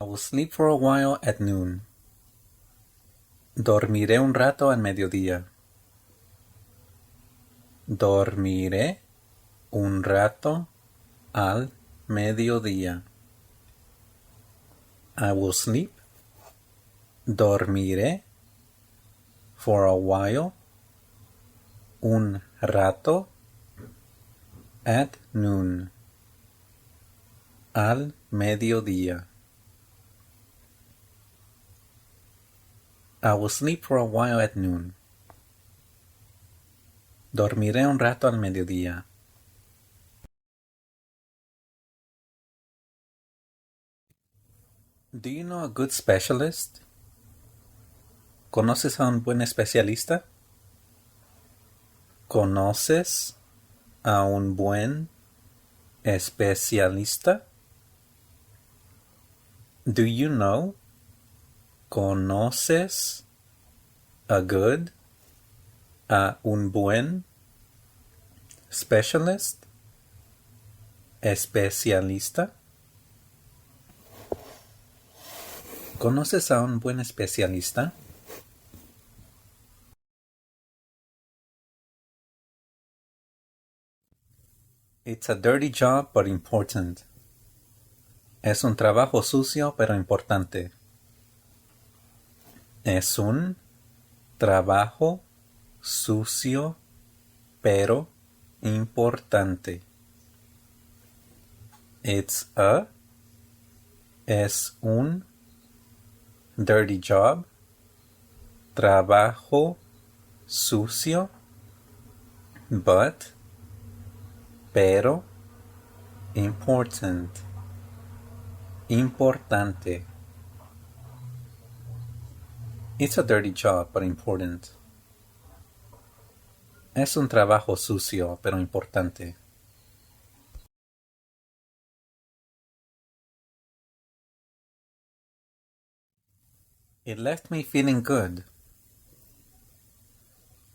will sleep for a while at noon. Dormiré un rato al mediodía. Dormiré un rato al mediodía. I will sleep. Dormiré for a while. Un rato at noon. Al mediodía. I will sleep for a while at noon. Dormiré un rato al mediodía. Do you know a good specialist? ¿Conoces a un buen especialista? ¿Conoces a un buen especialista? Do you know? ¿Conoces a un buen specialist? Especialista? ¿Conoces a un buen especialista? It's a dirty job, but important. Es un trabajo sucio, pero importante. Es un trabajo sucio, pero importante. Es un dirty job, trabajo sucio, pero important, importante. It's a dirty job, but important. Es un trabajo sucio, pero importante. It left me feeling good.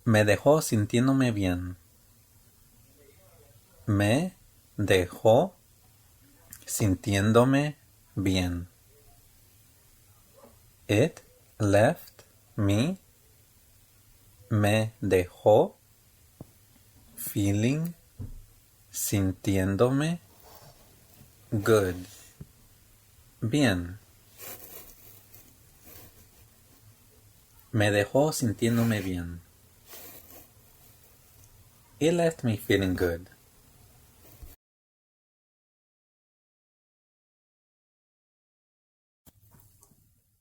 Me dejó sintiéndome bien. Me dejó sintiéndome bien. It left me. Me dejó feeling, sintiéndome good. Bien. Me dejó sintiéndome bien. It left me feeling good.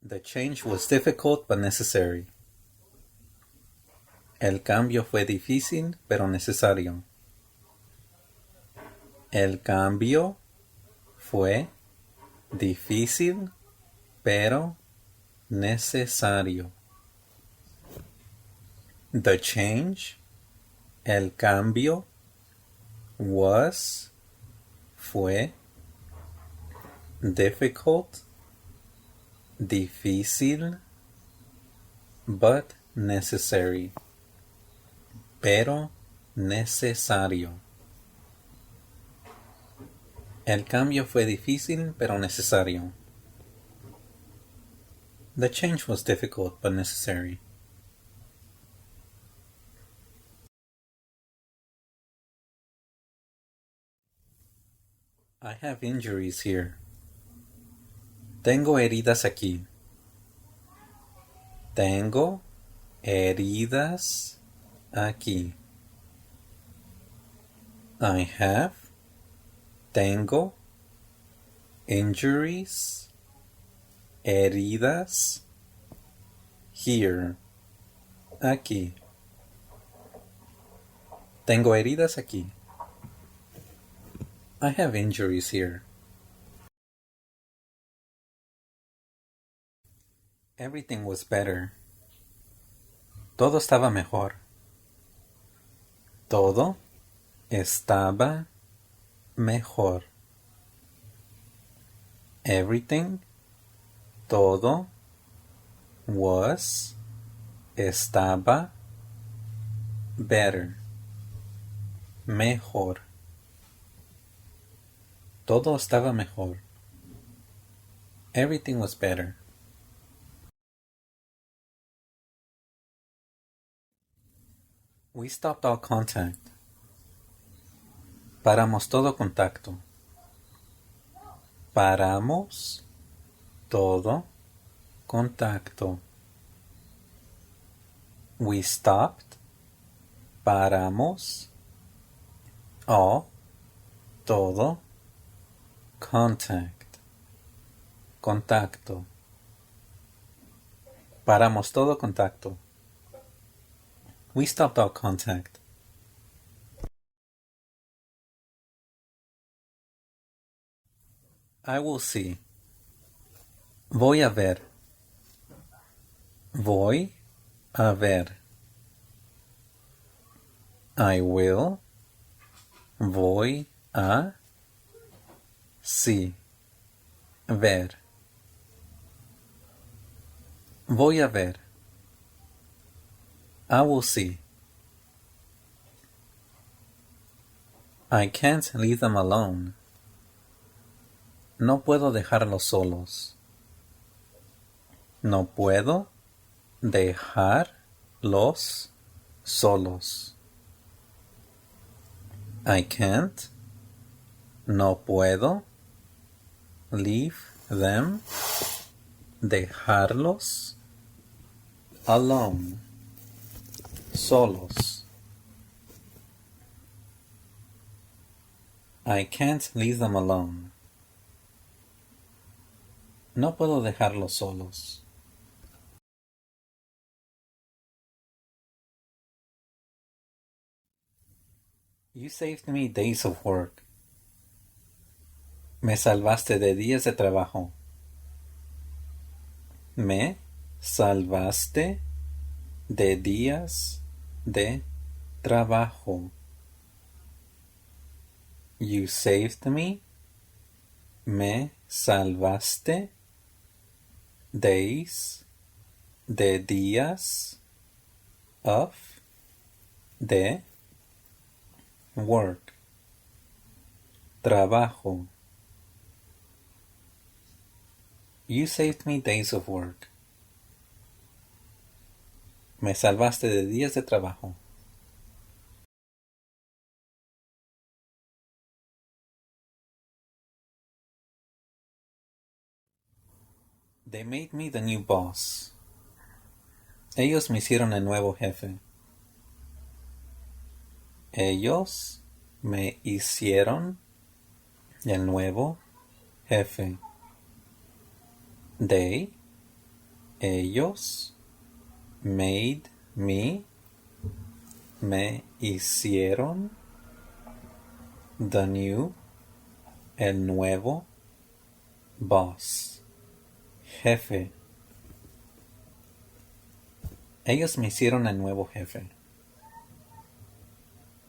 The change was difficult but necessary. El cambio fue difícil pero necesario. El cambio fue difícil pero necesario. The change, el cambio, fue, difficult, difícil, but necessary, pero necesario. El cambio fue difícil pero necesario. The change was difficult but necessary. I have injuries here. Tengo heridas aquí. Tengo heridas aquí. I have, tengo, injuries, heridas, here, aquí. Tengo heridas aquí. I have injuries here. Everything was better. Todo estaba mejor. Todo estaba mejor. Everything, todo, estaba, better, mejor. Todo estaba mejor. Everything was better. We stopped all contact. Paramos todo contacto. Paramos todo contacto. We stopped. Paramos all todo contact. Contacto. Paramos todo contacto. We stopped all contact. I will see. Voy a ver. Voy a ver. I will. Voy a sí. Ver. Voy a ver. I will see. I can't leave them alone. No puedo dejarlos solos. No puedo dejarlos solos. I can't. No puedo. Leave them. Dejarlos. Alone. Solos. I can't leave them alone. No puedo dejarlos solos. You saved me days of work. Me salvaste de días de trabajo. Me salvaste de días de trabajo. You saved me. Me salvaste. Days de días of de work. Trabajo. You saved me days of work. Me salvaste de días de trabajo. They made me the new boss. Ellos me hicieron el nuevo jefe. Ellos me hicieron el nuevo jefe. They, ellos, made me, hicieron, the new, el nuevo, boss, jefe. Ellos me hicieron el nuevo jefe.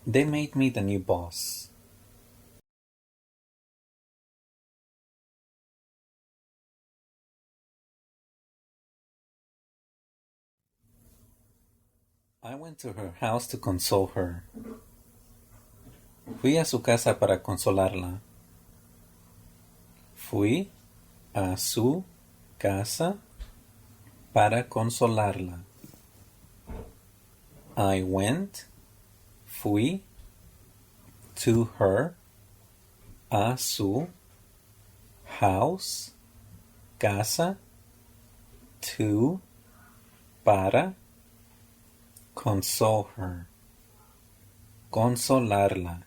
They made me the new boss. I went to her house to console her. Fui a su casa para consolarla. Fui a su casa para consolarla. I went, fui, to her, a su, house, casa, to, para, console her, consolarla.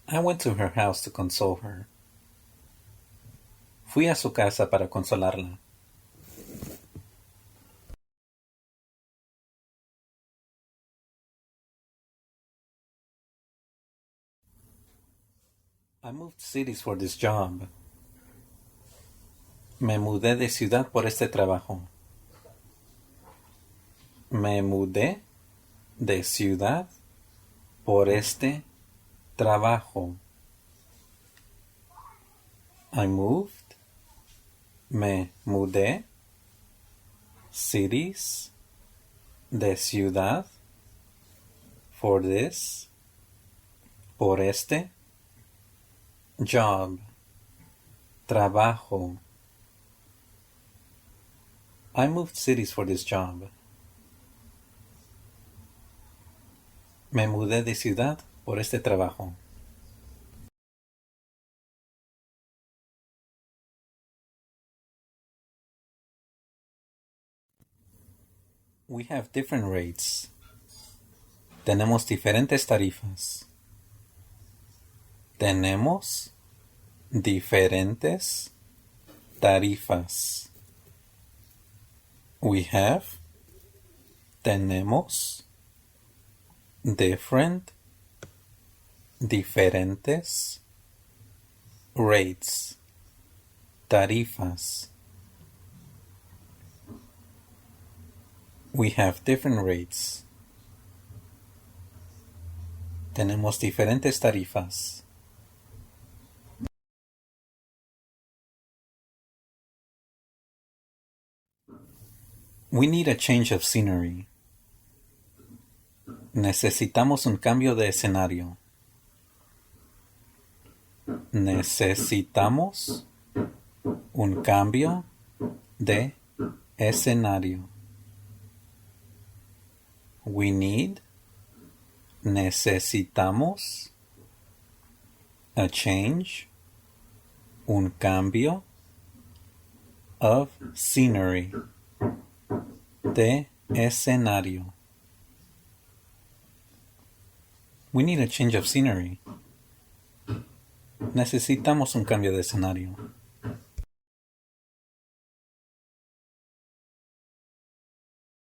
I went to her house to console her. Fui a su casa para consolarla. I moved cities for this job. Me mudé de ciudad por este trabajo. Me mudé de ciudad por este trabajo. I moved. Me mudé. Cities. De ciudad. For this. Por este. Job. Trabajo. I moved cities for this job. Me mudé de ciudad por este trabajo. We have different rates. Tenemos diferentes tarifas. Tenemos diferentes tarifas. We have. Tenemos. Different. Diferentes. Rates. Tarifas. We have different rates. Tenemos diferentes tarifas. We need a change of scenery. Necesitamos un cambio de escenario. Necesitamos un cambio de escenario. We need. Necesitamos. A change. Un cambio. Of scenery. De escenario. We need a change of scenery. Necesitamos un cambio de escenario.